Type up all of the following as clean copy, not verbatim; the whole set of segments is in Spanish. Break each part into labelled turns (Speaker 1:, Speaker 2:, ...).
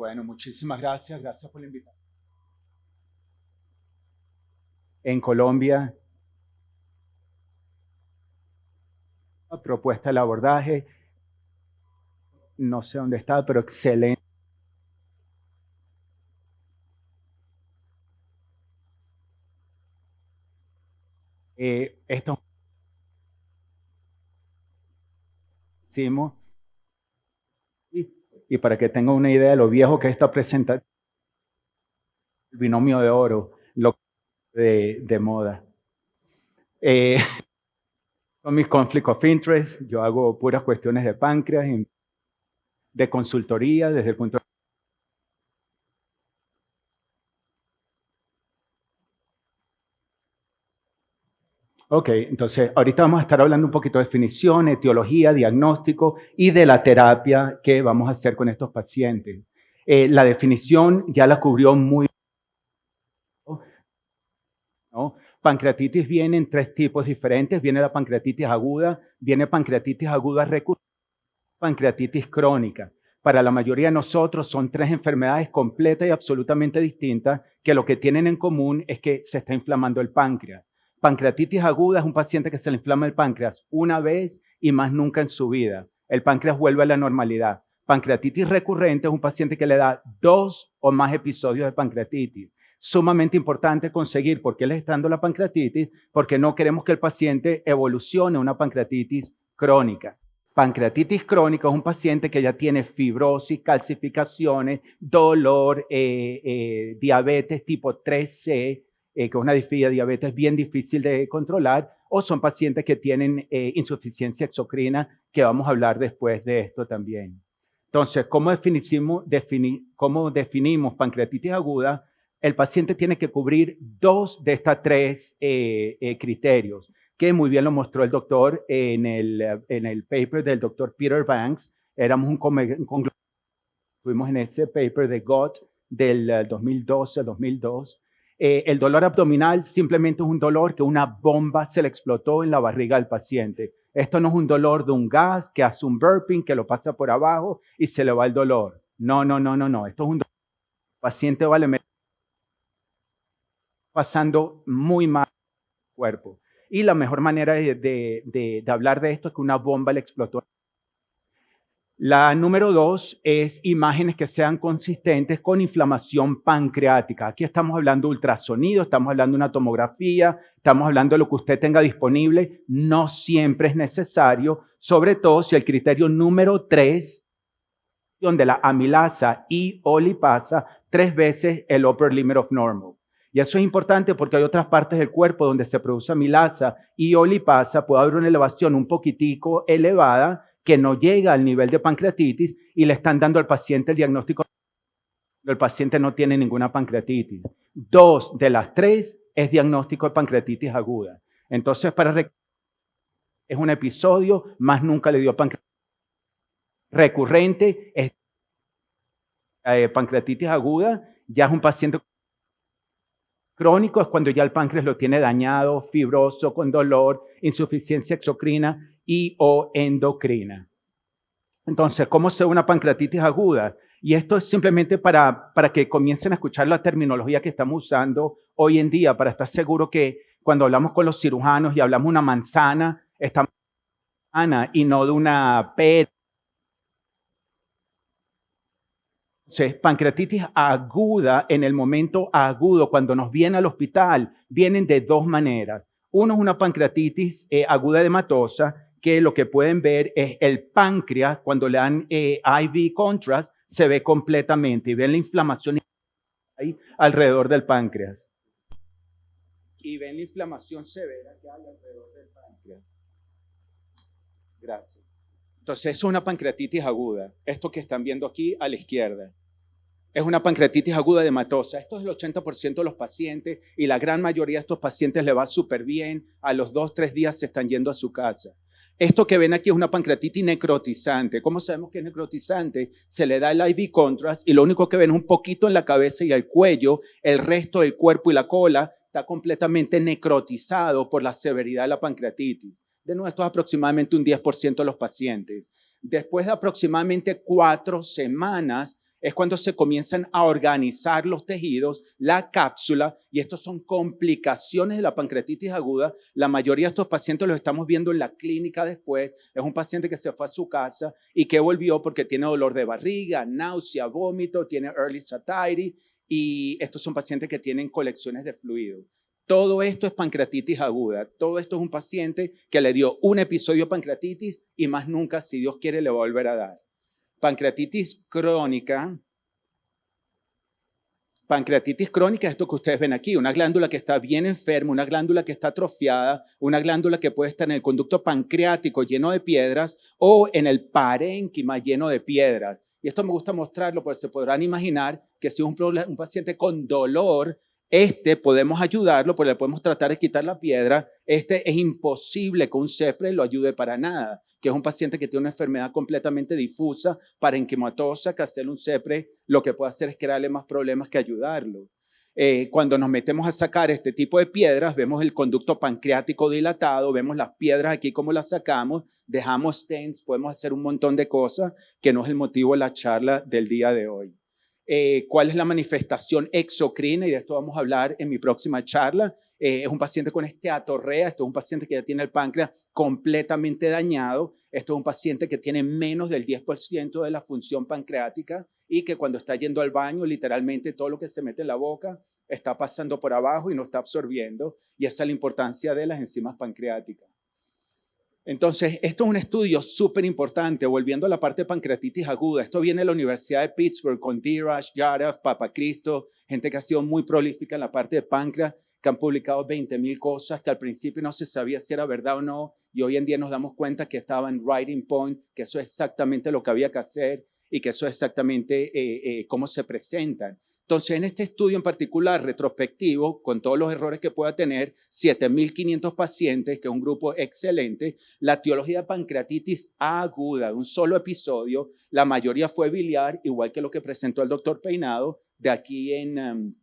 Speaker 1: Bueno, muchísimas gracias. Gracias por la invitación. En Colombia, la propuesta del abordaje, no sé dónde está, pero excelente. Esto hicimos, y para que tengan una idea de lo viejo que está presentando el binomio de oro, lo de moda. Son mis conflict of interest. Yo hago puras cuestiones de páncreas, de consultoría desde el punto de Ok, entonces ahorita vamos a estar hablando un poquito de definición, etiología, diagnóstico y de la terapia que vamos a hacer con estos pacientes. La definición ya la cubrió muy bien, ¿no? Pancreatitis viene en 3 tipos diferentes. Viene la pancreatitis aguda, viene pancreatitis aguda recurrente, pancreatitis crónica. Para la mayoría de nosotros son 3 enfermedades completas y absolutamente distintas que lo que tienen en común es que se está inflamando el páncreas. Pancreatitis aguda es un paciente que se le inflama el páncreas una vez y más nunca en su vida. El páncreas vuelve a la normalidad. Pancreatitis recurrente es un paciente que le da 2 o más episodios de pancreatitis. Sumamente importante conseguir por qué le está dando la pancreatitis, porque no queremos que el paciente evolucione a una pancreatitis crónica. Pancreatitis crónica es un paciente que ya tiene fibrosis, calcificaciones, dolor, diabetes tipo 3C, que es una diabetes bien difícil de controlar, o son pacientes que tienen insuficiencia exocrina, que vamos a hablar después de esto también. Entonces, ¿cómo definimos pancreatitis aguda? El paciente tiene que cubrir 2 de estas 3 criterios, que muy bien lo mostró el doctor en el paper del doctor Peter Banks. Éramos un conglomerado, estuvimos en ese paper de GOT del 2012 al 2002. El dolor abdominal simplemente es un dolor que una bomba se le explotó en la barriga del paciente. Esto no es un dolor de un gas que hace un burping, que lo pasa por abajo y se le va el dolor. No. Esto es un dolor que el paciente vale pasando muy mal en el cuerpo. Y la mejor manera de hablar de esto es que una bomba le explotó. La número 2 es imágenes que sean consistentes con inflamación pancreática. Aquí estamos hablando de ultrasonido, estamos hablando de una tomografía, estamos hablando de lo que usted tenga disponible. No siempre es necesario, sobre todo si el criterio número 3, de la amilasa y o lipasa, 3 veces el upper limit of normal. Y eso es importante porque hay otras partes del cuerpo donde se produce amilasa y o lipasa, puede haber una elevación un poquitico elevada que no llega al nivel de pancreatitis y le están dando al paciente el diagnóstico. El paciente no tiene ninguna pancreatitis. 2 de las 3 es diagnóstico de pancreatitis aguda. Entonces, es un episodio, más nunca le dio pancreatitis. Recurrente es pancreatitis aguda, ya es un paciente crónico, es cuando ya el páncreas lo tiene dañado, fibroso, con dolor, insuficiencia exocrina y o endocrina. Entonces, ¿cómo se ve una pancreatitis aguda? Y esto es simplemente para que comiencen a escuchar la terminología que estamos usando hoy en día, para estar seguro que cuando hablamos con los cirujanos y hablamos de una manzana, estamos de una manzana y no de una pera. Entonces, pancreatitis aguda, en el momento agudo, cuando nos viene al hospital, vienen de 2 maneras. Uno es una pancreatitis aguda edematosa, que lo que pueden ver es el páncreas, cuando le dan IV contrast, se ve completamente y ven la inflamación ahí alrededor del páncreas. Y ven la inflamación severa que hay alrededor del páncreas. Gracias. Entonces, eso es una pancreatitis aguda. Esto que están viendo aquí a la izquierda es una pancreatitis aguda edematosa. Esto es el 80% de los pacientes y la gran mayoría de estos pacientes le va súper bien. A los 2-3 días se están yendo a su casa. Esto que ven aquí es una pancreatitis necrotizante. ¿Cómo sabemos que es necrotizante? Se le da el IV contrast y lo único que ven es un poquito en la cabeza y el cuello. El resto del cuerpo y la cola está completamente necrotizado por la severidad de la pancreatitis. De nuevo, esto es aproximadamente un 10% de los pacientes. Después de aproximadamente 4 semanas, es cuando se comienzan a organizar los tejidos, la cápsula, y estos son complicaciones de la pancreatitis aguda. La mayoría de estos pacientes los estamos viendo en la clínica después. Es un paciente que se fue a su casa y que volvió porque tiene dolor de barriga, náusea, vómito, tiene early satiety, y estos son pacientes que tienen colecciones de fluido. Todo esto es pancreatitis aguda. Todo esto es un paciente que le dio un episodio de pancreatitis y más nunca, si Dios quiere, le va a volver a dar. Pancreatitis crónica. Pancreatitis crónica es esto que ustedes ven aquí, una glándula que está bien enferma, una glándula que está atrofiada, una glándula que puede estar en el conducto pancreático lleno de piedras o en el parénquima lleno de piedras. Y esto me gusta mostrarlo porque se podrán imaginar que si es un paciente con dolor, podemos ayudarlo, porque le podemos tratar de quitar la piedra. Es imposible que un CEPRE lo ayude para nada, que es un paciente que tiene una enfermedad completamente difusa, parenquimatosa, que hacerle un CEPRE lo que puede hacer es crearle más problemas que ayudarlo. Cuando nos metemos a sacar este tipo de piedras, vemos el conducto pancreático dilatado, vemos las piedras aquí cómo las sacamos, dejamos stents, podemos hacer un montón de cosas que no es el motivo de la charla del día de hoy. ¿Cuál es la manifestación exocrina? Y de esto vamos a hablar en mi próxima charla. Es un paciente con esteatorrea, esto es un paciente que ya tiene el páncreas completamente dañado, esto es un paciente que tiene menos del 10% de la función pancreática y que cuando está yendo al baño, literalmente todo lo que se mete en la boca está pasando por abajo y no está absorbiendo, y esa es la importancia de las enzimas pancreáticas. Entonces, esto es un estudio súper importante, volviendo a la parte de pancreatitis aguda. Esto viene de la Universidad de Pittsburgh con Dirash, Yadav, Papacristo, gente que ha sido muy prolífica en la parte de páncreas, que han publicado 20,000 cosas que al principio no se sabía si era verdad o no, y hoy en día nos damos cuenta que estaba en writing point, que eso es exactamente lo que había que hacer y que eso es exactamente cómo se presentan. Entonces, en este estudio en particular, retrospectivo, con todos los errores que pueda tener, 7,500 pacientes, que es un grupo excelente, la etiología de pancreatitis aguda, de un solo episodio, la mayoría fue biliar, igual que lo que presentó el doctor Peinado, de aquí en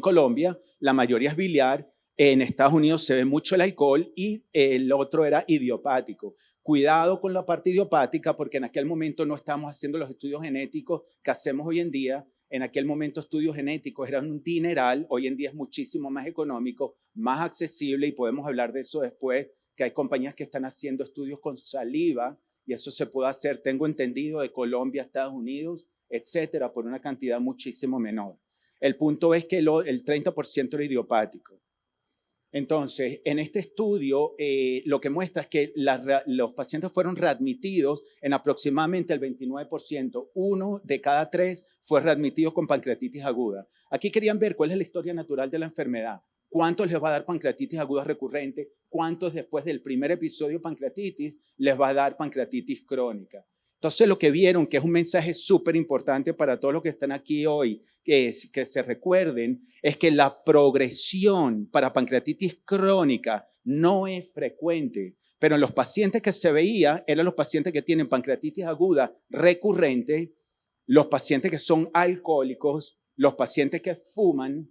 Speaker 1: Colombia, la mayoría es biliar. En Estados Unidos se ve mucho el alcohol y el otro era idiopático. Cuidado con la parte idiopática porque en aquel momento no estábamos haciendo los estudios genéticos que hacemos hoy en día. En aquel momento estudios genéticos eran un dineral, hoy en día es muchísimo más económico, más accesible y podemos hablar de eso después, que hay compañías que están haciendo estudios con saliva y eso se puede hacer, tengo entendido, de Colombia a Estados Unidos, etcétera, por una cantidad muchísimo menor. El punto es que el 30% era idiopático. Entonces, en este estudio, lo que muestra es que los pacientes fueron readmitidos en aproximadamente el 29%. 1 de cada 3 fue readmitido con pancreatitis aguda. Aquí querían ver cuál es la historia natural de la enfermedad. ¿Cuántos les va a dar pancreatitis aguda recurrente? ¿Cuántos después del primer episodio de pancreatitis les va a dar pancreatitis crónica? Entonces, lo que vieron, que es un mensaje súper importante para todos los que están aquí hoy, que se recuerden, es que la progresión para pancreatitis crónica no es frecuente, pero en los pacientes que se veía eran los pacientes que tienen pancreatitis aguda recurrente, los pacientes que son alcohólicos, los pacientes que fuman,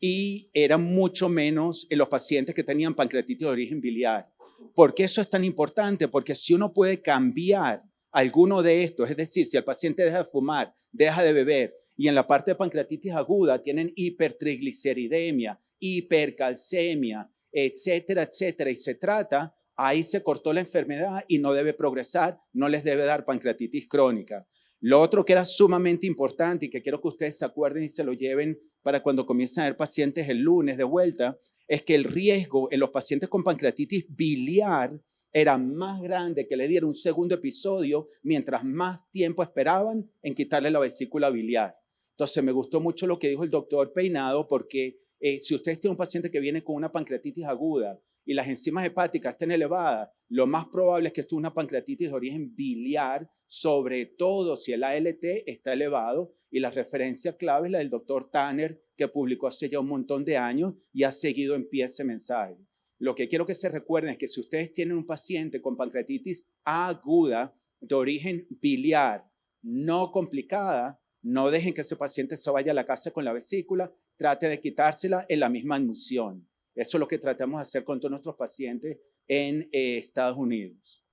Speaker 1: y eran mucho menos en los pacientes que tenían pancreatitis de origen biliar. ¿Por qué eso es tan importante? Porque si uno puede cambiar alguno de estos, es decir, si el paciente deja de fumar, deja de beber, y en la parte de pancreatitis aguda tienen hipertrigliceridemia, hipercalcemia, etcétera, etcétera, y se trata, ahí se cortó la enfermedad y no debe progresar, no les debe dar pancreatitis crónica. Lo otro que era sumamente importante y que quiero que ustedes se acuerden y se lo lleven para cuando comiencen a ver pacientes el lunes de vuelta, es que el riesgo en los pacientes con pancreatitis biliar era más grande que le diera un segundo episodio mientras más tiempo esperaban en quitarle la vesícula biliar. Entonces me gustó mucho lo que dijo el doctor Peinado porque si ustedes tienen un paciente que viene con una pancreatitis aguda y las enzimas hepáticas están elevadas, lo más probable es que esto es una pancreatitis de origen biliar, sobre todo si el ALT está elevado, y la referencia clave es la del doctor Tanner, que publicó hace ya un montón de años y ha seguido en pie ese mensaje. Lo que quiero que se recuerden es que si ustedes tienen un paciente con pancreatitis aguda de origen biliar, no complicada, no dejen que ese paciente se vaya a la casa con la vesícula, trate de quitársela en la misma admisión. Eso es lo que tratamos de hacer con todos nuestros pacientes en Estados Unidos.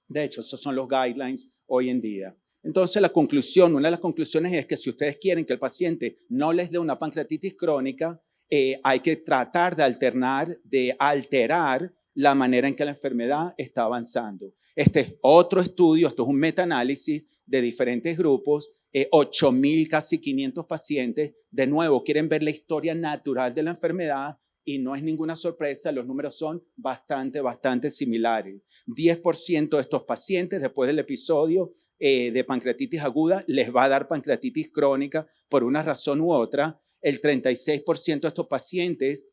Speaker 1: De hecho, esos son los guidelines hoy en día. Entonces, la conclusión, una de las conclusiones es que si ustedes quieren que el paciente no les dé una pancreatitis crónica, hay que tratar de alterar la manera en que la enfermedad está avanzando. Este es otro estudio, esto es un metaanálisis de diferentes grupos, 8,000, casi 500 pacientes. De nuevo, quieren ver la historia natural de la enfermedad y no es ninguna sorpresa, los números son bastante similares. 10% de estos pacientes, después del episodio de pancreatitis aguda, les va a dar pancreatitis crónica por una razón u otra. El 36% de estos pacientes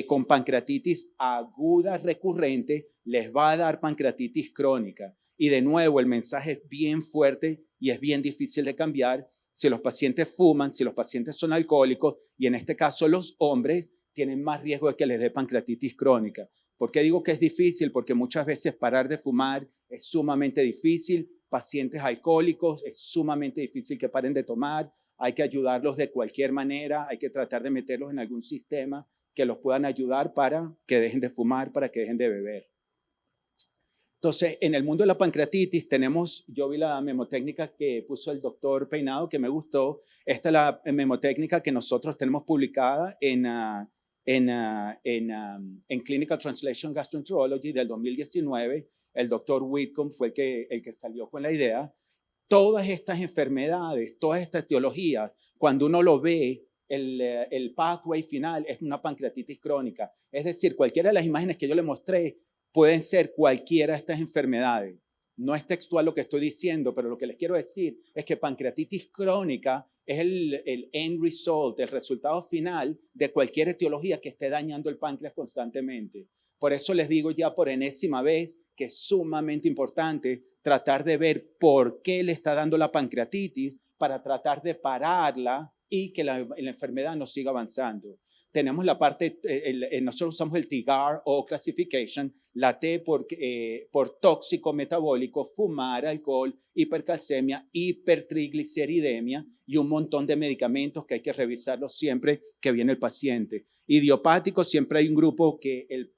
Speaker 1: con pancreatitis aguda recurrente les va a dar pancreatitis crónica. Y de nuevo, el mensaje es bien fuerte y es bien difícil de cambiar. Si los pacientes fuman, si los pacientes son alcohólicos, y en este caso los hombres, tienen más riesgo de que les dé pancreatitis crónica. ¿Por qué digo que es difícil? Porque muchas veces parar de fumar es sumamente difícil. Pacientes alcohólicos es sumamente difícil que paren de tomar. Hay que ayudarlos de cualquier manera. Hay que tratar de meterlos en algún sistema que los puedan ayudar para que dejen de fumar, para que dejen de beber. Entonces, en el mundo de la pancreatitis yo vi la memotécnica que puso el doctor Peinado, que me gustó. Esta es la memotécnica que nosotros tenemos publicada en Clinical Translation Gastroenterology del 2019. El doctor Whitcomb fue el que salió con la idea. Todas estas enfermedades, todas estas etiologías, cuando uno lo ve, el pathway final es una pancreatitis crónica. Es decir, cualquiera de las imágenes que yo le mostré pueden ser cualquiera de estas enfermedades. No es textual lo que estoy diciendo, pero lo que les quiero decir es que pancreatitis crónica es el end result, el resultado final de cualquier etiología que esté dañando el páncreas constantemente. Por eso les digo ya por enésima vez que es sumamente importante tratar de ver por qué le está dando la pancreatitis para tratar de pararla y que la enfermedad no siga avanzando. Tenemos la parte, nosotros usamos el TIGAR o classification, la T por tóxico metabólico, fumar, alcohol, hipercalcemia, hipertrigliceridemia y un montón de medicamentos que hay que revisarlos siempre que viene el paciente. Idiopático, siempre hay un grupo que el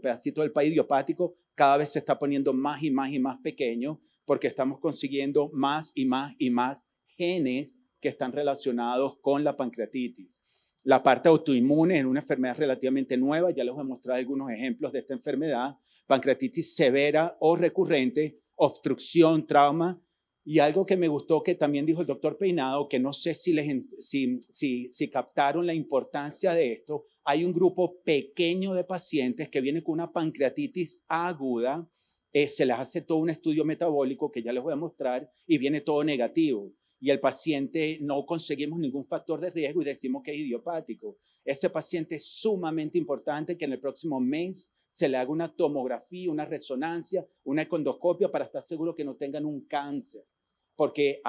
Speaker 1: pedacito del pie idiopático cada vez se está poniendo más y más pequeño porque estamos consiguiendo más y más genes que están relacionados con la pancreatitis. La parte autoinmune es una enfermedad relativamente nueva, ya les voy a mostrar algunos ejemplos de esta enfermedad, pancreatitis severa o recurrente, obstrucción, trauma, y algo que me gustó que también dijo el doctor Peinado, que no sé si captaron la importancia de esto, hay un grupo pequeño de pacientes que vienen con una pancreatitis aguda, se les hace todo un estudio metabólico que ya les voy a mostrar y viene todo negativo. Y el paciente no conseguimos ningún factor de riesgo y decimos que es idiopático. Ese paciente es sumamente importante que en el próximo mes se le haga una tomografía, una resonancia, una econdoscopia para estar seguro que no tengan un cáncer. Porque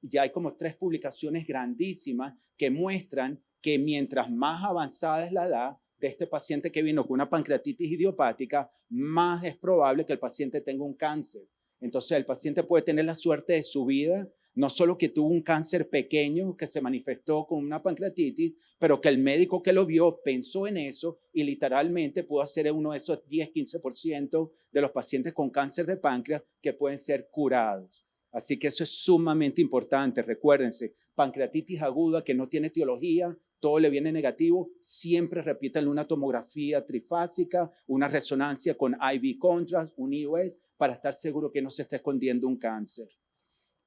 Speaker 1: ya hay como 3 publicaciones grandísimas que muestran que mientras más avanzada es la edad de este paciente que vino con una pancreatitis idiopática, más es probable que el paciente tenga un cáncer. Entonces el paciente puede tener la suerte de su vida, no solo que tuvo un cáncer pequeño que se manifestó con una pancreatitis, pero que el médico que lo vio pensó en eso y literalmente pudo hacer uno de esos 10-15% de los pacientes con cáncer de páncreas que pueden ser curados. Así que eso es sumamente importante. Recuérdense, pancreatitis aguda que no tiene etiología, todo le viene negativo, siempre repítanle una tomografía trifásica, una resonancia con IV contrast, un IOS, para estar seguro que no se está escondiendo un cáncer.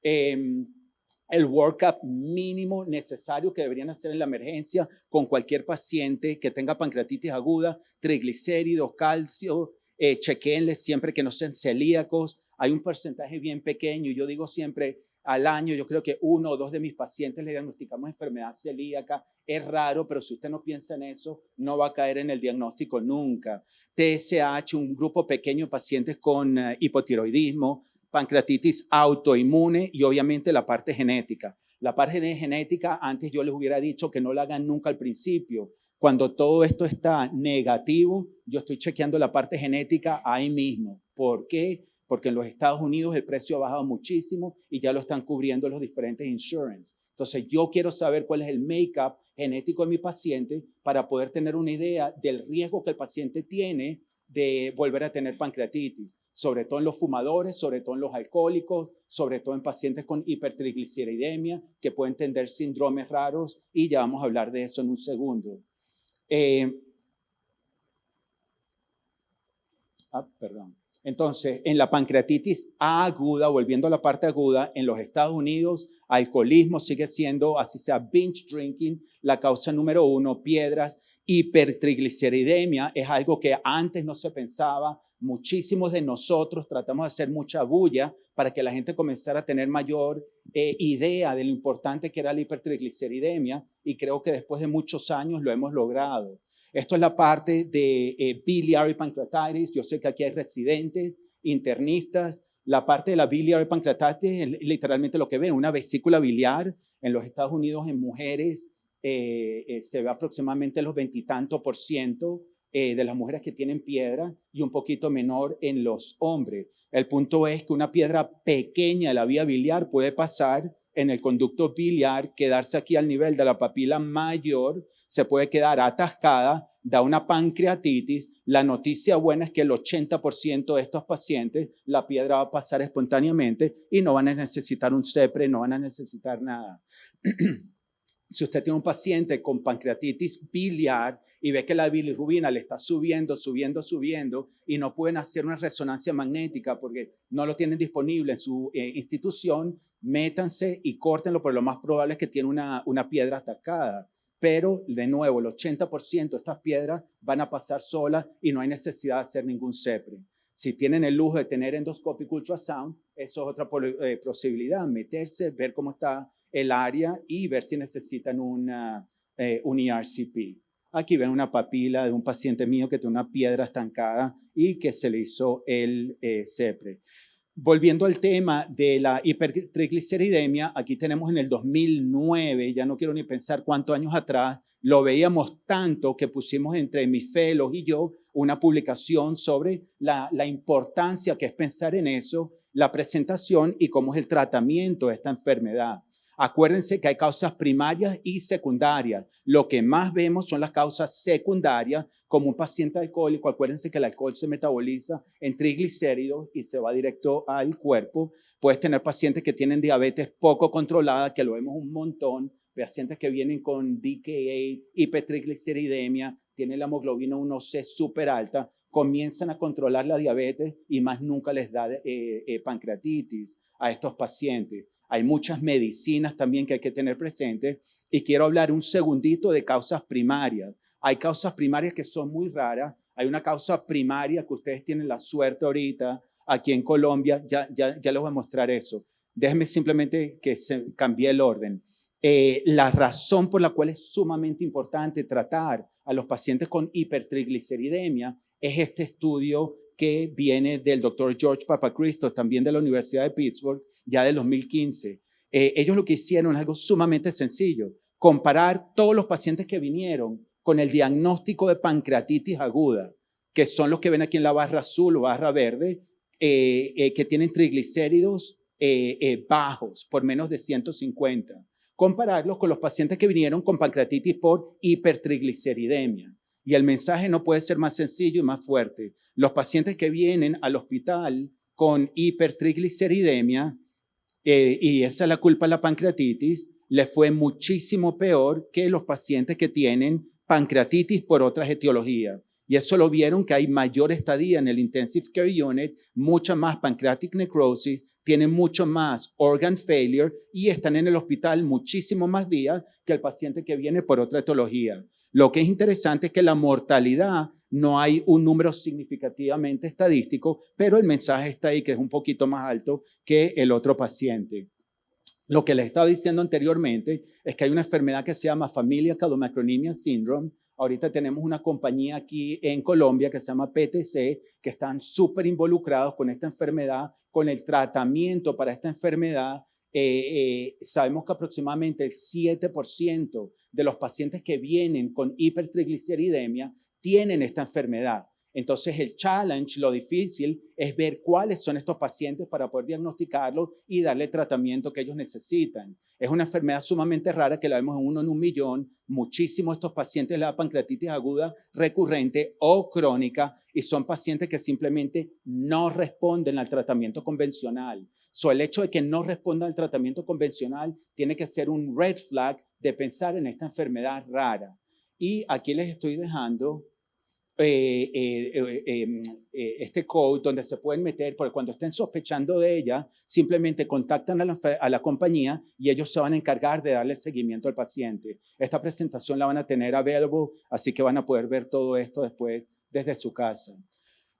Speaker 1: El workup mínimo necesario que deberían hacer en la emergencia con cualquier paciente que tenga pancreatitis aguda, triglicéridos, calcio, chequéenles siempre que no sean celíacos. Hay un porcentaje bien pequeño, yo digo siempre al año, yo creo que 1 o 2 de mis pacientes le diagnosticamos enfermedad celíaca. Es raro, pero si usted no piensa en eso, no va a caer en el diagnóstico nunca. TSH, un grupo pequeño de pacientes con hipotiroidismo, pancreatitis autoinmune y obviamente la parte genética. La parte genética, antes yo les hubiera dicho que no la hagan nunca al principio. Cuando todo esto está negativo, yo estoy chequeando la parte genética ahí mismo. ¿Por qué? Porque en los Estados Unidos el precio ha bajado muchísimo y ya lo están cubriendo los diferentes insurance. Entonces yo quiero saber cuál es el make-up genético de mi paciente para poder tener una idea del riesgo que el paciente tiene de volver a tener pancreatitis. sobre todo en los fumadores, sobre todo en los alcohólicos, sobre todo en pacientes con hipertrigliceridemia, que pueden tener síndromes raros, y ya vamos a hablar de eso en un segundo. Perdón. Entonces, en la pancreatitis aguda, volviendo a la parte aguda, en los Estados Unidos, alcoholismo sigue siendo, así sea binge drinking, la causa número 1, piedras. Hipertrigliceridemia es algo que antes no se pensaba. Muchísimos de nosotros tratamos de hacer mucha bulla para que la gente comenzara a tener mayor idea de lo importante que era la hipertrigliceridemia, y creo que después de muchos años lo hemos logrado. Esto es la parte de biliary pancreatitis. Yo sé que aquí hay residentes, internistas. La parte de la biliary pancreatitis es literalmente lo que ven, una vesícula biliar. En los Estados Unidos, en mujeres, se ve aproximadamente los 20 y tanto % de las mujeres que tienen piedra, y un poquito menor en los hombres. El punto es que una piedra pequeña de la vía biliar puede pasar en el conducto biliar, quedarse aquí al nivel de la papila mayor, se puede quedar atascada, da una pancreatitis. La noticia buena es que el 80% de estos pacientes, la piedra va a pasar espontáneamente y no van a necesitar un CEPRE, no van a necesitar nada. Si usted tiene un paciente con pancreatitis biliar y ve que la bilirrubina le está subiendo y no pueden hacer una resonancia magnética porque no lo tienen disponible en su institución, métanse y córtenlo, porque lo más probable es que tiene una piedra atacada. Pero, de nuevo, el 80% de estas piedras van a pasar solas y no hay necesidad de hacer ningún CEPRE. Si tienen el lujo de tener endoscopic ultrasound, eso es otra posibilidad, meterse, ver cómo está el área y ver si necesitan un ERCP. Aquí ven una papila de un paciente mío que tiene una piedra estancada y que se le hizo el CEPRE. Volviendo al tema de la hipertrigliceridemia, aquí tenemos en el 2009, ya no quiero ni pensar cuántos años atrás, lo veíamos tanto que pusimos entre mis fellows y yo una publicación sobre la importancia que es pensar en eso, la presentación y cómo es el tratamiento de esta enfermedad. Acuérdense que hay causas primarias y secundarias. Lo que más vemos son las causas secundarias, como un paciente alcohólico. Acuérdense que el alcohol se metaboliza en triglicéridos y se va directo al cuerpo. Puedes tener pacientes que tienen diabetes poco controlada, que lo vemos un montón. Pacientes que vienen con DKA, hipertrigliceridemia, tienen la hemoglobina 1C súper alta, comienzan a controlar la diabetes y más nunca les da pancreatitis a estos pacientes. Hay muchas medicinas también que hay que tener presentes, y quiero hablar un segundito de causas primarias. Hay causas primarias que son muy raras. Hay una causa primaria que ustedes tienen la suerte ahorita aquí en Colombia. Ya les voy a mostrar eso. Déjenme simplemente que cambie el orden. La razón por la cual es sumamente importante tratar a los pacientes con hipertrigliceridemia es este estudio que viene del doctor George Papacristo, también de la Universidad de Pittsburgh, ya del 2015. Ellos lo que hicieron es algo sumamente sencillo: comparar todos los pacientes que vinieron con el diagnóstico de pancreatitis aguda, que son los que ven aquí en la barra azul o barra verde, que tienen triglicéridos bajos, por menos de 150. Compararlos con los pacientes que vinieron con pancreatitis por hipertrigliceridemia. Y el mensaje no puede ser más sencillo y más fuerte. Los pacientes que vienen al hospital con hipertrigliceridemia, y esa es la culpa de la pancreatitis, les fue muchísimo peor que los pacientes que tienen pancreatitis por otras etiologías. Y eso lo vieron, que hay mayor estadía en el Intensive Care Unit, mucha más pancreatic necrosis, tienen mucho más organ failure y están en el hospital muchísimo más días que el paciente que viene por otra etiología. Lo que es interesante es que la mortalidad no hay un número significativamente estadístico, pero el mensaje está ahí, que es un poquito más alto que el otro paciente. Lo que les estaba diciendo anteriormente es que hay una enfermedad que se llama Familial Chylomicronemia Syndrome. Ahorita tenemos una compañía aquí en Colombia que se llama PTC, que están súper involucrados con esta enfermedad, con el tratamiento para esta enfermedad. Sabemos que aproximadamente el 7% de los pacientes que vienen con hipertrigliceridemia tienen esta enfermedad. Entonces, el challenge, lo difícil, es ver cuáles son estos pacientes para poder diagnosticarlos y darle el tratamiento que ellos necesitan. Es una enfermedad sumamente rara que la vemos en 1 en 1.000.000. Muchísimos de estos pacientes la pancreatitis aguda recurrente o crónica y son pacientes que simplemente no responden al tratamiento convencional. El hecho de que no respondan al tratamiento convencional tiene que ser un red flag de pensar en esta enfermedad rara. Y aquí les estoy dejando este code donde se pueden meter, porque cuando estén sospechando de ella, simplemente contactan a la compañía y ellos se van a encargar de darle seguimiento al paciente. Esta presentación la van a tener available, así que van a poder ver todo esto después desde su casa.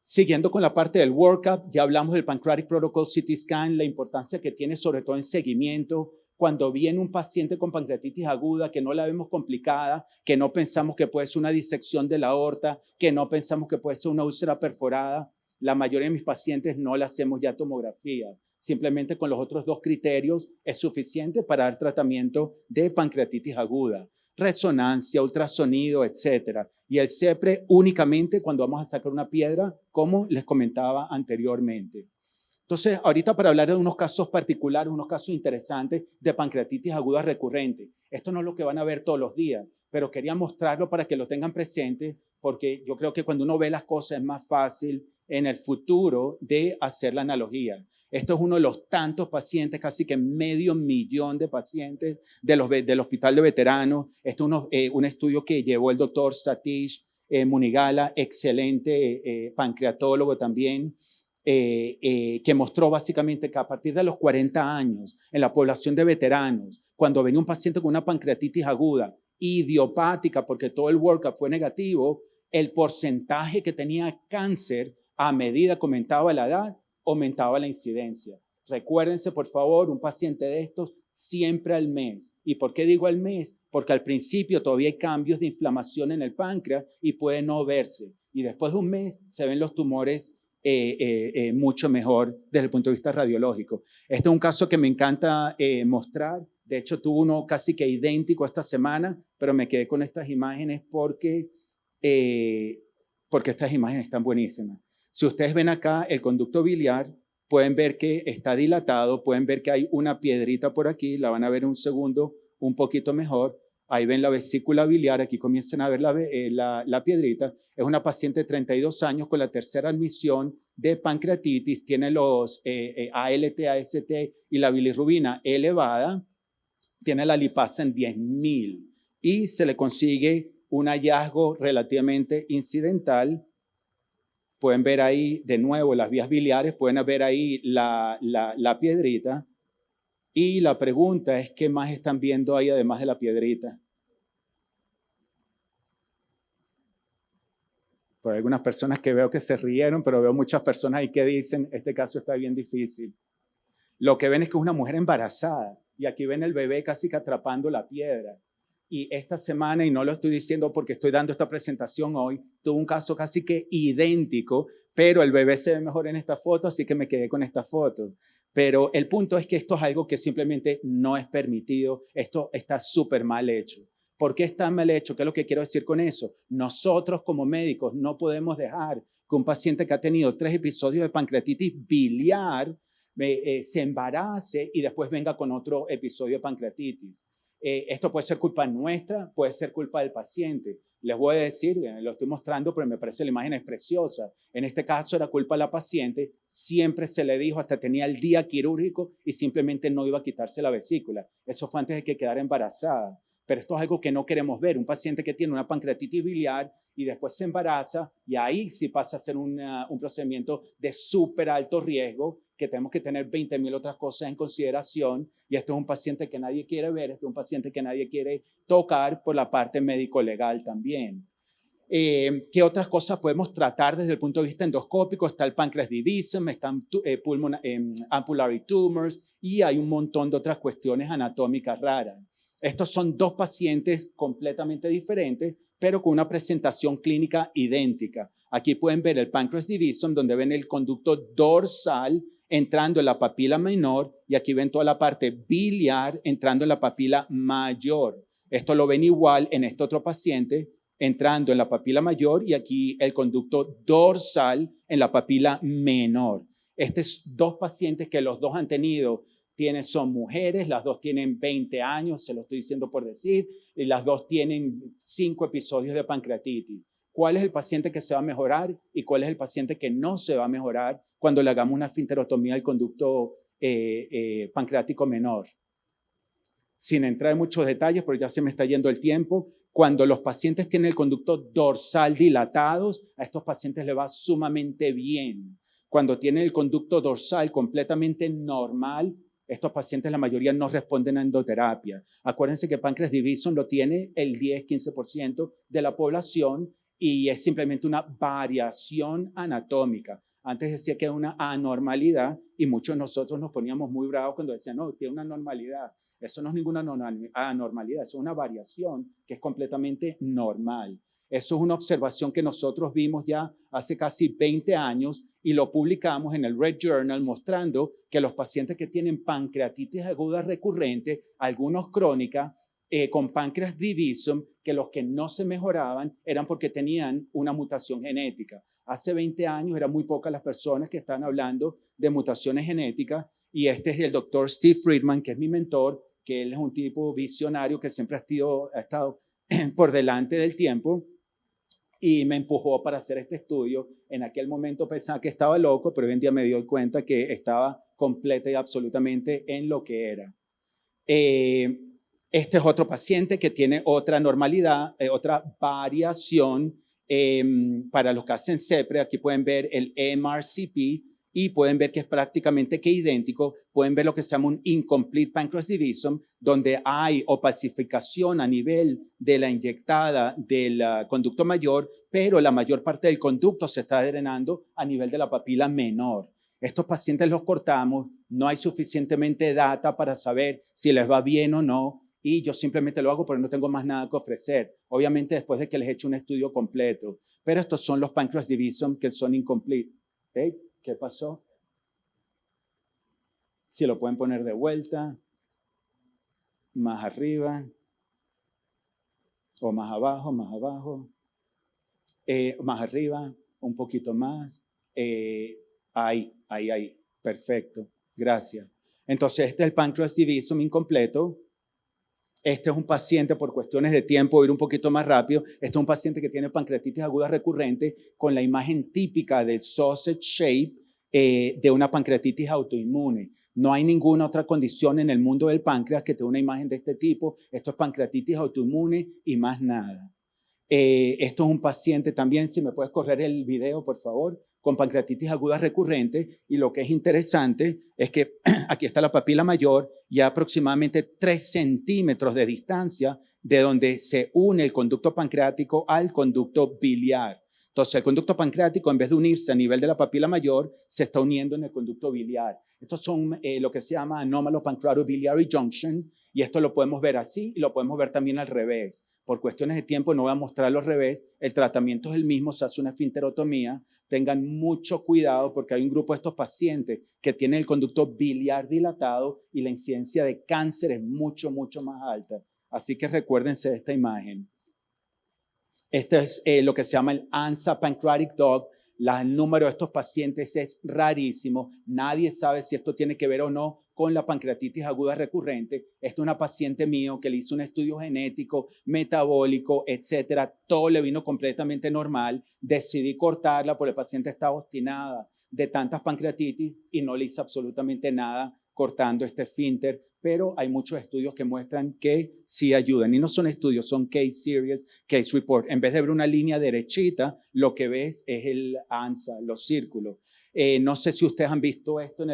Speaker 1: Siguiendo con la parte del workup, ya hablamos del Pancreatic Protocol CT Scan, la importancia que tiene sobre todo en seguimiento. Cuando viene un paciente con pancreatitis aguda, que no la vemos complicada, que no pensamos que puede ser una disección de la aorta, que no pensamos que puede ser una úlcera perforada, la mayoría de mis pacientes no le hacemos ya tomografía. Simplemente con los otros 2 criterios es suficiente para dar tratamiento de pancreatitis aguda. Resonancia, ultrasonido, etcétera. Y el CEPRE únicamente cuando vamos a sacar una piedra, como les comentaba anteriormente. Entonces, ahorita para hablar de unos casos particulares, unos casos interesantes de pancreatitis aguda recurrente. Esto no es lo que van a ver todos los días, pero quería mostrarlo para que lo tengan presente, porque yo creo que cuando uno ve las cosas es más fácil en el futuro de hacer la analogía. Esto es uno de los tantos pacientes, casi que 500.000 de pacientes del Hospital de Veteranos. Esto es un estudio que llevó el doctor Satish Munigala, excelente pancreatólogo también. Que mostró básicamente que a partir de los 40 años, en la población de veteranos, cuando venía un paciente con una pancreatitis aguda, idiopática, porque todo el workup fue negativo, el porcentaje que tenía cáncer a medida que aumentaba la edad, aumentaba la incidencia. Recuérdense, por favor, un paciente de estos siempre al mes. ¿Y por qué digo al mes? Porque al principio todavía hay cambios de inflamación en el páncreas y puede no verse. Y después de un mes se ven los tumores mucho mejor desde el punto de vista radiológico. Este es un caso que me encanta mostrar. De hecho, tuve uno casi que idéntico esta semana, pero me quedé con estas imágenes porque estas imágenes están buenísimas. Si ustedes ven acá el conducto biliar, pueden ver que está dilatado, pueden ver que hay una piedrita por aquí, la van a ver en un segundo un poquito mejor. Ahí ven la vesícula biliar, aquí comienzan a ver la piedrita. Es una paciente de 32 años con la tercera admisión de pancreatitis, tiene los ALT, AST y la bilirrubina elevada, tiene la lipasa en 10.000 y se le consigue un hallazgo relativamente incidental. Pueden ver ahí de nuevo las vías biliares, pueden ver ahí la piedrita. Y la pregunta es, ¿qué más están viendo ahí además de la piedrita? Por algunas personas que veo que se rieron, pero veo muchas personas ahí que dicen, este caso está bien difícil. Lo que ven es que es una mujer embarazada y aquí ven el bebé casi que atrapando la piedra. Y esta semana, y no lo estoy diciendo porque estoy dando esta presentación hoy, tuve un caso casi que idéntico, pero el bebé se ve mejor en esta foto, así que me quedé con esta foto. Pero el punto es que esto es algo que simplemente no es permitido, esto está súper mal hecho. ¿Por qué está mal hecho? ¿Qué es lo que quiero decir con eso? Nosotros como médicos no podemos dejar que un paciente que ha tenido 3 episodios de pancreatitis biliar se embarace y después venga con otro episodio de pancreatitis. Esto puede ser culpa nuestra, puede ser culpa del paciente. Les voy a decir, lo estoy mostrando, pero me parece la imagen es preciosa. En este caso era culpa de la paciente, siempre se le dijo, hasta tenía el día quirúrgico y simplemente no iba a quitarse la vesícula. Eso fue antes de que quedara embarazada. Pero esto es algo que no queremos ver. Un paciente que tiene una pancreatitis biliar y después se embaraza y ahí sí pasa a ser un procedimiento de súper alto riesgo que tenemos que tener 20.000 otras cosas en consideración y esto es un paciente que nadie quiere ver, esto es un paciente que nadie quiere tocar por la parte médico-legal también. ¿Qué otras cosas podemos tratar desde el punto de vista endoscópico? Está el páncreas divisum, están ampullary tumors y hay un montón de otras cuestiones anatómicas raras. Estos son 2 pacientes completamente diferentes, pero con una presentación clínica idéntica. Aquí pueden ver el pancreas divisum, donde ven el conducto dorsal entrando en la papila menor y aquí ven toda la parte biliar entrando en la papila mayor. Esto lo ven igual en este otro paciente entrando en la papila mayor y aquí el conducto dorsal en la papila menor. Estos dos pacientes que los dos han tenido son mujeres, las dos tienen 20 años, se lo estoy diciendo por decir, y las dos tienen 5 episodios de pancreatitis. ¿Cuál es el paciente que se va a mejorar y cuál es el paciente que no se va a mejorar cuando le hagamos una esfinterotomía del conducto pancreático menor? Sin entrar en muchos detalles, pero ya se me está yendo el tiempo, cuando los pacientes tienen el conducto dorsal dilatados, a estos pacientes les va sumamente bien. Cuando tienen el conducto dorsal completamente normal, estos pacientes, la mayoría, no responden a endoterapia. Acuérdense que Pancreas Divisum lo tiene el 10-15% de la población y es simplemente una variación anatómica. Antes decía que era una anormalidad y muchos de nosotros nos poníamos muy bravos cuando decían, no, tiene una normalidad. Eso no es ninguna anormalidad, eso es una variación que es completamente normal. Eso es una observación que nosotros vimos ya hace casi 20 años y lo publicamos en el Red Journal mostrando que los pacientes que tienen pancreatitis aguda recurrente, algunos crónica, con Pancreas Divisum, que los que no se mejoraban eran porque tenían una mutación genética. Hace 20 años eran muy pocas las personas que estaban hablando de mutaciones genéticas y este es el doctor Steve Friedman, que es mi mentor, que él es un tipo visionario que siempre ha estado por delante del tiempo y me empujó para hacer este estudio. En aquel momento pensaba que estaba loco, pero hoy en día me doy cuenta que estaba completa y absolutamente en lo que era. Este es otro paciente que tiene otra normalidad, otra variación. Para los que hacen CEPRE, aquí pueden ver el MRCP y pueden ver que es prácticamente que idéntico. Pueden ver lo que se llama un incomplete pancreas divisum, donde hay opacificación a nivel de la inyectada del conducto mayor, pero la mayor parte del conducto se está drenando a nivel de la papila menor. Estos pacientes los cortamos, no hay suficientemente data para saber si les va bien o no, y yo simplemente lo hago porque no tengo más nada que ofrecer. Obviamente después de que les he hecho un estudio completo. Pero estos son los pancreas divisum que son incomplete. ¿Okay? ¿Qué pasó? Si lo pueden poner de vuelta, más arriba, o más abajo, más arriba, un poquito más. Ahí. Perfecto. Gracias. Entonces, este es el pancreas divisum incompleto. Este es un paciente, por cuestiones de tiempo, voy a ir un poquito más rápido. Este es un paciente que tiene pancreatitis aguda recurrente con la imagen típica del sausage shape de una pancreatitis autoinmune. No hay ninguna otra condición en el mundo del páncreas que tenga una imagen de este tipo. Esto es pancreatitis autoinmune y más nada. Esto es un paciente también, si me puedes correr el video, por favor, con pancreatitis aguda recurrente, y lo que es interesante es que aquí está la papila mayor y a aproximadamente 3 centímetros de distancia de donde se une el conducto pancreático al conducto biliar. Entonces, el conducto pancreático, en vez de unirse a nivel de la papila mayor, se está uniendo en el conducto biliar. Estos son lo que se llama anomalous pancreatobiliary junction, y esto lo podemos ver así y lo podemos ver también al revés. Por cuestiones de tiempo no voy a mostrarlo al revés. El tratamiento es el mismo, se hace una esfinterotomía. Tengan mucho cuidado porque hay un grupo de estos pacientes que tienen el conducto biliar dilatado y la incidencia de cáncer es mucho más alta. Así que recuérdense de esta imagen. Este es lo que se llama el ANSA Pancreatic Dog. El número de estos pacientes es rarísimo. Nadie sabe si esto tiene que ver o no con la pancreatitis aguda recurrente. Esta es una paciente mío que le hizo un estudio genético, metabólico, etcétera. Todo le vino completamente normal. Decidí cortarla porque el paciente estaba obstinada de tantas pancreatitis y no le hice absolutamente nada cortando este esfínter, pero hay muchos estudios que muestran que sí ayudan. Y no son estudios, son case series, case report. En vez de ver una línea derechita, lo que ves es el ANSA, los círculos. No sé si ustedes han visto esto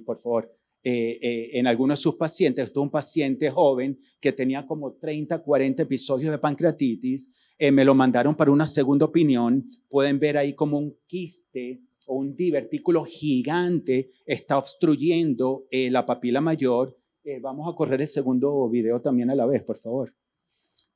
Speaker 1: por favor, en algunos de sus pacientes. Esto es un paciente joven que tenía como 30, 40 episodios de pancreatitis. Me lo mandaron para una segunda opinión. Pueden ver ahí como un quiste o un divertículo gigante está obstruyendo la papila mayor. Vamos a correr el segundo video también a la vez, por favor.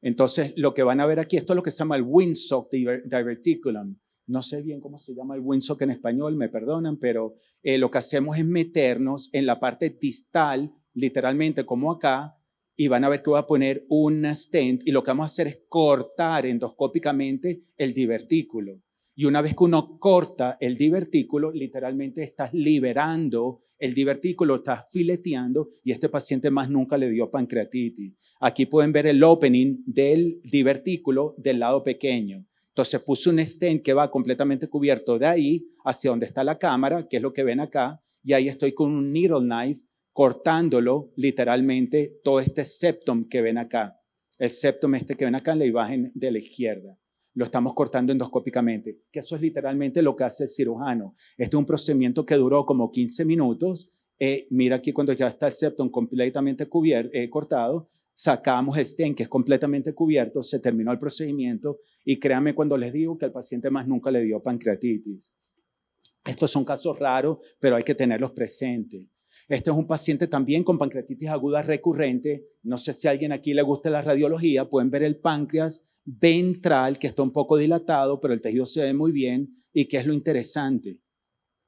Speaker 1: Entonces, lo que van a ver aquí, esto es lo que se llama el windsock diverticulum. No sé bien cómo se llama el windsock en español, me perdonan, pero lo que hacemos es meternos en la parte distal, literalmente como acá, y van a ver que voy a poner un stent y lo que vamos a hacer es cortar endoscópicamente el divertículo. Y una vez que uno corta el divertículo, literalmente estás liberando el divertículo, estás fileteando y este paciente más nunca le dio pancreatitis. Aquí pueden ver el opening del divertículo del lado pequeño. Entonces puse un stent que va completamente cubierto de ahí hacia donde está la cámara, que es lo que ven acá, y ahí estoy con un needle knife cortándolo literalmente todo este septum que ven acá. El septum este que ven acá en la imagen de la izquierda. Lo estamos cortando endoscópicamente, que eso es literalmente lo que hace el cirujano. Este es un procedimiento que duró como 15 minutos. Mira aquí cuando ya está el septum completamente cortado, sacamos el stent que es completamente cubierto, se terminó el procedimiento y créanme cuando les digo que al paciente más nunca le dio pancreatitis. Estos son casos raros, pero hay que tenerlos presentes. Este es un paciente también con pancreatitis aguda recurrente. No sé si a alguien aquí le gusta la radiología. Pueden ver el páncreas ventral, que está un poco dilatado, pero el tejido se ve muy bien. ¿Y qué es lo interesante?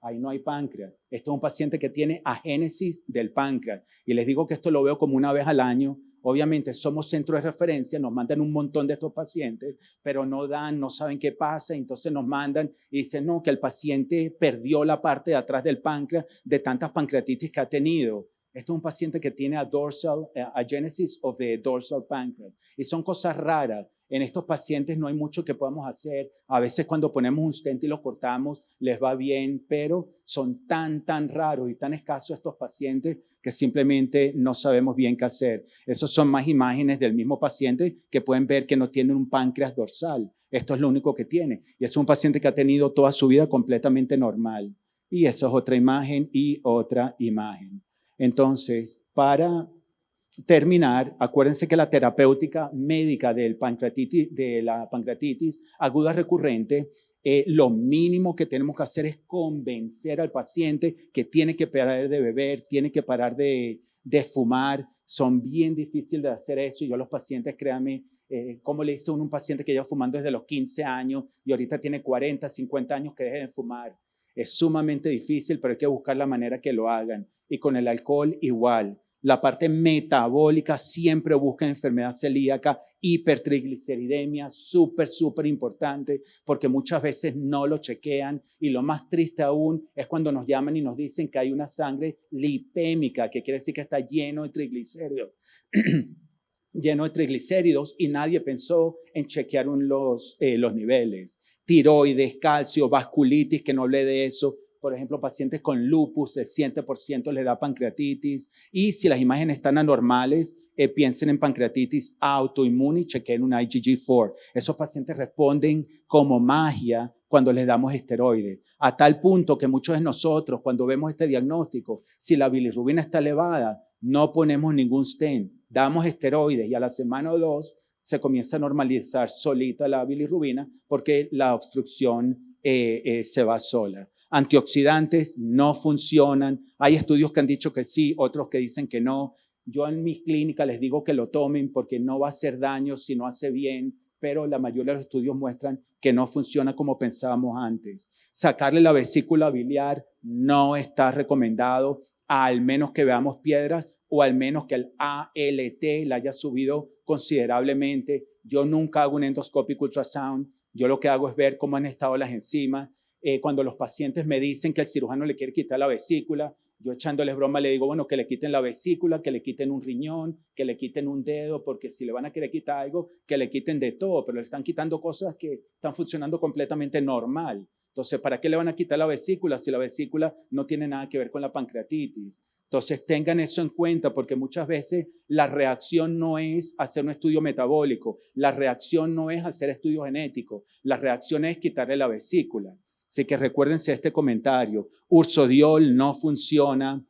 Speaker 1: Ahí no hay páncreas. Esto es un paciente que tiene agénesis del páncreas. Y les digo que esto lo veo como una vez al año. Obviamente somos centro de referencia, nos mandan un montón de estos pacientes, pero no saben qué pasa, entonces nos mandan y dicen, no, que el paciente perdió la parte de atrás del páncreas de tantas pancreatitis que ha tenido. Esto es un paciente que tiene agénesis of the dorsal pancreas. Y son cosas raras. En estos pacientes no hay mucho que podamos hacer. A veces cuando ponemos un stent y lo cortamos, les va bien, pero son tan raros y tan escasos estos pacientes que simplemente no sabemos bien qué hacer. Esas son más imágenes del mismo paciente que pueden ver que no tiene un páncreas dorsal. Esto es lo único que tiene. Y es un paciente que ha tenido toda su vida completamente normal. Y esa es otra imagen y otra imagen. Entonces, para terminar, acuérdense que la terapéutica médica de la pancreatitis aguda recurrente, lo mínimo que tenemos que hacer es convencer al paciente que tiene que parar de beber, tiene que parar de fumar. Son bien difíciles de hacer eso y yo a los pacientes, créanme, como le dice uno a un paciente que lleva fumando desde los 15 años y ahorita tiene 40, 50 años que deje de fumar. Es sumamente difícil, pero hay que buscar la manera que lo hagan. Y con el alcohol igual. La parte metabólica, siempre busquen enfermedad celíaca, hipertrigliceridemia, súper importante, porque muchas veces no lo chequean y lo más triste aún es cuando nos llaman y nos dicen que hay una sangre lipémica, que quiere decir que está lleno de triglicéridos. Lleno de triglicéridos y nadie pensó en chequear los niveles. Tiroides, calcio, vasculitis, que no hablé de eso. Por ejemplo, pacientes con lupus, el 100% les da pancreatitis. Y si las imágenes están anormales, piensen en pancreatitis autoinmune y chequen un IgG4. Esos pacientes responden como magia cuando les damos esteroides. A tal punto que muchos de nosotros, cuando vemos este diagnóstico, si la bilirrubina está elevada, no ponemos ningún stent, damos esteroides y a la semana o 2 se comienza a normalizar solita la bilirrubina porque la obstrucción se va sola. Antioxidantes no funcionan. Hay estudios que han dicho que sí, otros que dicen que no. Yo en mi clínica les digo que lo tomen porque no va a hacer daño si no hace bien, pero la mayoría de los estudios muestran que no funciona como pensábamos antes. Sacarle la vesícula biliar no está recomendado, al menos que veamos piedras o al menos que el ALT la haya subido considerablemente. Yo nunca hago un endoscopic ultrasound. Yo lo que hago es ver cómo han estado las enzimas. Cuando los pacientes me dicen que el cirujano le quiere quitar la vesícula, yo echándoles broma le digo, bueno, que le quiten la vesícula, que le quiten un riñón, que le quiten un dedo, porque si le van a querer quitar algo, que le quiten de todo, pero le están quitando cosas que están funcionando completamente normal. Entonces, ¿para qué le van a quitar la vesícula si la vesícula no tiene nada que ver con la pancreatitis? Entonces, tengan eso en cuenta porque muchas veces la reacción no es hacer un estudio metabólico, la reacción no es hacer estudio genético, la reacción es quitarle la vesícula. Así que recuérdense este comentario, ursodiol no funciona,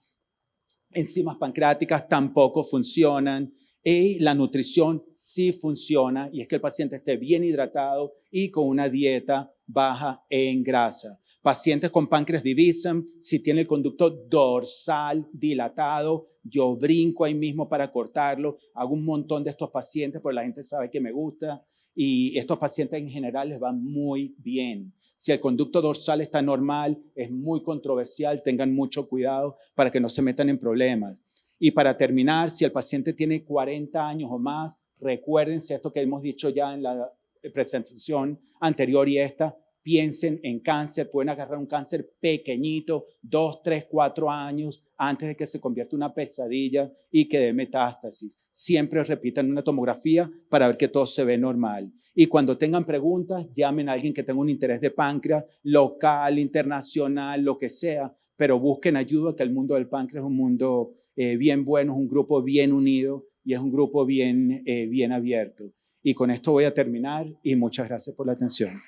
Speaker 1: enzimas pancreáticas tampoco funcionan y la nutrición sí funciona y es que el paciente esté bien hidratado y con una dieta baja en grasa. Pacientes con páncreas divisam, si tiene el conducto dorsal dilatado, yo brinco ahí mismo para cortarlo. Hago un montón de estos pacientes porque la gente sabe que me gusta y estos pacientes en general les van muy bien. Si el conducto dorsal está normal, es muy controversial, tengan mucho cuidado para que no se metan en problemas. Y para terminar, si el paciente tiene 40 años o más, recuérdense esto que hemos dicho ya en la presentación anterior y esta, piensen en cáncer, pueden agarrar un cáncer pequeñito, 2, 3, 4 años antes de que se convierta en una pesadilla y que dé metástasis. Siempre repitan una tomografía para ver que todo se ve normal. Y cuando tengan preguntas, llamen a alguien que tenga un interés de páncreas, local, internacional, lo que sea, pero busquen ayuda, que el mundo del páncreas es un mundo bien bueno, es un grupo bien unido y es un grupo bien abierto. Y con esto voy a terminar y muchas gracias por la atención.